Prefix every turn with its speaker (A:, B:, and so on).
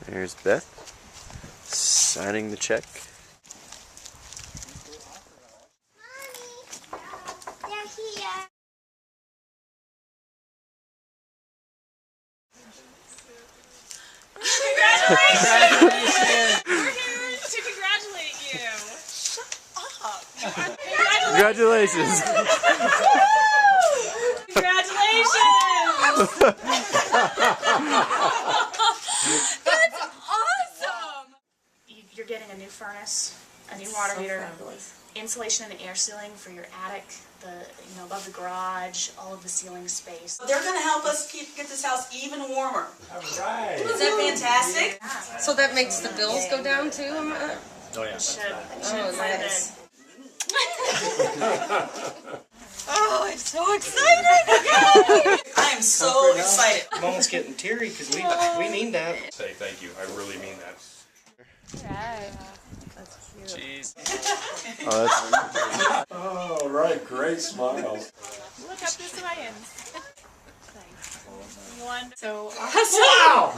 A: There's Beth signing the check.
B: They're here.
C: Congratulations! We're here to congratulate you. Shut up.
A: Congratulations!
C: Congratulations! That's awesome! You're getting a new furnace, a new water heater, insulation in the air sealing for your attic, above the garage, all of the ceiling space.
D: They're going to help us get this house even warmer.
E: All right.
D: Is that fantastic?
F: So that makes the bills go down too?
E: Oh yeah.
F: Oh, nice.
C: Oh, I'm so excited!
D: I am so excited.
E: I'm almost getting teary because we need that. Say thank you. I really mean that.
C: Right.
A: Jeez.
G: All right, great smiles.
C: Look up this way and... So
D: Wow!